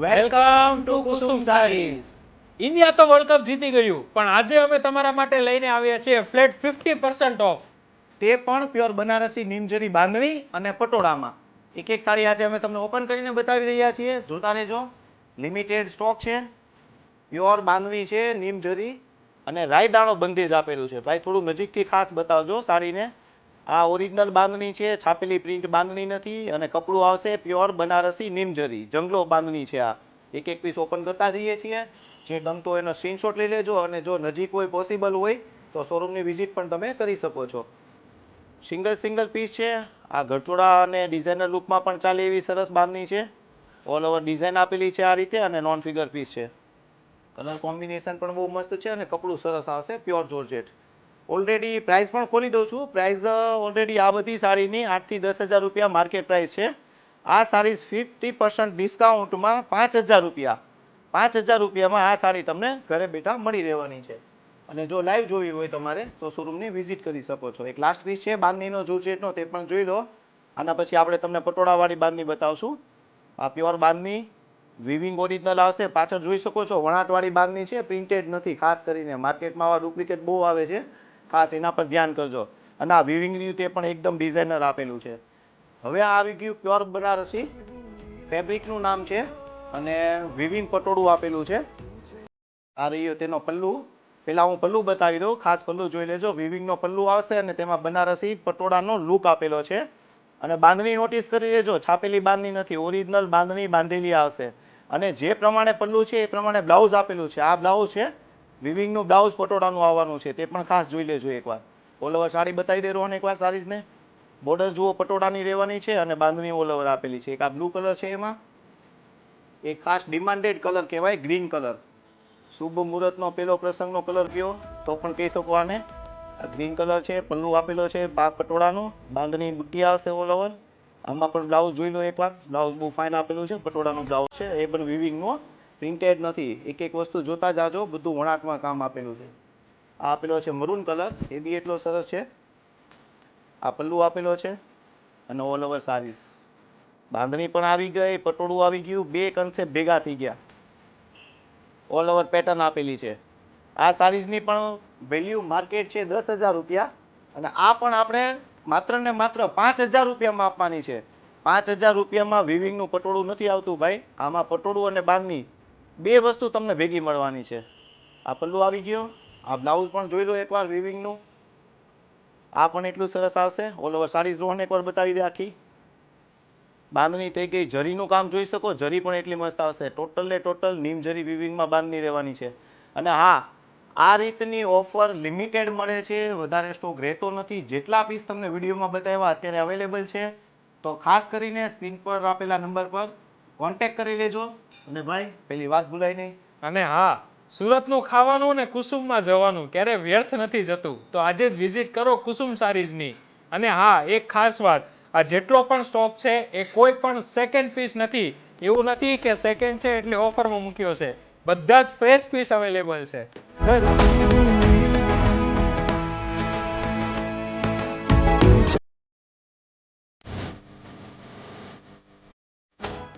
Welcome to Kusum Sarees. India તો world cup જીતી ગયું, પણ આજે અમે તમારા માટે લઈને આવ્યા છીએ ફ્લેટ 50% ઓફ. તે પણ પ્યોર બનારસી નીમજરી બાંધણી અને પટોળામાં. એક એક સાડી આજે અમે તમને ઓપન કરીને બતાવી રહ્યા છીએ. જોતા રહેજો. લિમિટેડ સ્ટોક છે. પ્યોર બાંધણી છે, નીમજરી અને રાયદાણો બંધેજ આપેલું છે. ભાઈ થોડું નજીકથી ખાસ બતાવજો સાડીને. આ ઓરિજિનલ બાંધણી છે, છાપેલી પ્રિન્ટ બાંધણી નથી અને કપડું આવશે પ્યોર બનારસી નીમજરી જંગલો બાંધણી છે. આ એક એક પીસ ઓપન કરતા જઈએ છીએ. જે ગમતો હોય એનો સ્ક્રીનશોટ લઈ લેજો અને જો નજીક હોય પોસિબલ હોય તો શોરૂમની વિઝિટ પણ તમે કરી શકો છો. સિંગલ પીસ છે. આ ગરચોડા અને ડિઝાઇનર લુકમાં પણ ચાલે એવી સરસ બાંધણી છે. ઓલ ઓવર ડિઝાઇન આપેલી છે આ રીતે અને નોન ફિગર પીસ છે. કલર કોમ્બિનેશન પણ બહુ મસ્ત છે અને કપડું સરસ આવશે પ્યોર જોર્જેટ. ઓલરેડી પ્રાઇસ પણ ખોલી દઉં છું. પ્રાઇસ ઓલરેડી આ બધી સાડીની 8 થી 10 હજાર રૂપિયા માર્કેટ પ્રાઇસ છે. આ સાડી 50% ડિસ્કાઉન્ટમાં 5 હજાર રૂપિયા. 5 હજાર રૂપિયામાં આ સાડી તમને ઘરે બેઠા મળી રહેવાની છે. અને જો લાઈવ જોવી હોય તમારે તો શોરૂમની વિઝિટ કરી શકો છો. એક લાસ્ટ પીસ છે બાંધણીનો જોર્જેટનો, તે પણ જોઈ લો. આના પછી આપણે તમને પટોળાવાળી બાંધણી બતાવશું. આ પ્યોર બાંધણી વિવિંગ ઓરિજિનલ આવશે. પાછળ જોઈ શકો છો વણાટવાળી બાંધણી છે, પ્રિન્ટેડ નથી. ખાસ કરીને માર્કેટમાં આવા ડુપ્લિકેટ બહુ આવે છે, ખાસ એના પર ધ્યાન કરજો. અને આ વિવિંગ રહ્યું તે પણ એકદમ ડિઝાઇનર આપેલું છે. હવે આ આવી ગયું પ્યોર બનારસી. ફેબ્રિકનું નામ છે અને વિવિંગ પટોળું આપેલું છે. આ રહ્યું તેનો પલ્લુ. પહેલાં હું પલ્લુ બતાવી દઉં. ખાસ પલ્લુ જોઈ લેજો. વિવિંગનો પલ્લુ આવશે અને તેમાં બનારસી પટોળાનો લુક આપેલો છે. અને બાંધણી નોટિસ કરી લેજો, છાપેલી બાંધણી નથી, ઓરિજિનલ બાંધણી બાંધેલી આવશે. અને જે પ્રમાણે પલ્લુ છે એ પ્રમાણે બ્લાઉઝ આપેલું છે. આ બ્લાઉઝ છે વિવિંગનું બ્લાઉઝ પટોળાનું આવવાનું છે, તે પણ ખાસ જોઈ લેજો એકવાર. ઓલ ઓવર સાડી બતાવી દે રોહન એકવાર સારીઝને. બોર્ડર જુઓ પટોળાની રહેવાની છે અને બાંધણી ઓલ ઓવર આપેલી છે. એક આ બ્લુ કલર છે, એમાં એક ખાસ ડિમાન્ડેડ કલર કહેવાય ગ્રીન કલર. શુભ મુહૂર્તનો પહેલો પ્રસંગનો કલર કયો તો પણ કહી શકો આને. આ ગ્રીન કલર છે, પલ્લુ આપેલો છે પાક પટોળાનો, બાંધણી બુટ્ટી આવશે ઓલ ઓવર. આમાં પણ બ્લાઉઝ જોઈ લો એકવાર. બ્લાઉઝ બહુ ફાઇન આપેલું છે, પટોળાનું બ્લાઉઝ છે, એ પણ વિવિંગનો, પ્રિન્ટેડ નથી. એક એક વસ્તુ જોતા જાજો, બધું વણાટમાં કામ આપેલું છે. આ આપેલો છે મરૂન કલર, એ બી એટલો સરસ છે. આ પલ્લુ આપેલો છે અને ઓલ ઓવર સારીઝ. બાંધણી પણ આવી ગઈ, પટોળું આવી ગયું, બે કન્સેપ્ટ ભેગા થઈ ગયા. ઓલ ઓવર પેટર્ન આપેલી છે. આ સારીઝની પણ વેલ્યુ માર્કેટ છે 10 હજાર રૂપિયા અને આ પણ આપણે માત્ર ને માત્ર 5 હજાર રૂપિયામાં આપવાની છે. 5 હજાર રૂપિયામાં વિવિંગનું પટોળું નથી આવતું ભાઈ. આમાં પટોળું અને બાંધણી બે વસ્તુ તમને ભેગી મળવાની છે. આ પલ્લુ આવી ગયો. આ બ્લાઉઝ પણ જોઈ લો એકવાર વિવિંગનું. આ પણ એટલું સરસ આવશે. ઓલ ઓવર સાડી રોહન એકવાર બતાવી દે આખી. બાંધણી થઈ ગઈ. જરીનું કામ જોઈ શકો, જરી પણ એટલી મસ્ત આવશે. ટોટલ ને ટોટલ નીમ જરી વિવિંગમાં બાંધણી રહેવાની છે. અને હા, આ રીતની ઓફર લિમિટેડ મળે છે, વધારે સ્ટોક રહેતો નથી. જેટલા પીસ તમને વિડીયોમાં બતાવ્યા અત્યારે અવેલેબલ છે. તો ખાસ કરીને સ્ક્રીન પર આપેલા નંબર પર કોન્ટેક્ટ કરી લેજો. અને ભાઈ પેલી વાત ભૂલાય નહીં. અને હા, સુરતનું ખાવાનું ને કુસુમમાં જવાનું ક્યારે વ્યર્થ નથી જતું. તો આજે જ વિઝિટ કરો કુસુમ સારીઝની. અને હા, એક ખાસ વાત, આ જેટલો પણ સ્ટોક છે એ કોઈ પણ સેકન્ડ પીસ નથી. એવું નથી કે સેકન્ડ છે એટલે ઓફરમાં મૂક્યો છે. બધા જ ફ્રેશ પીસ અવેલેબલ છે.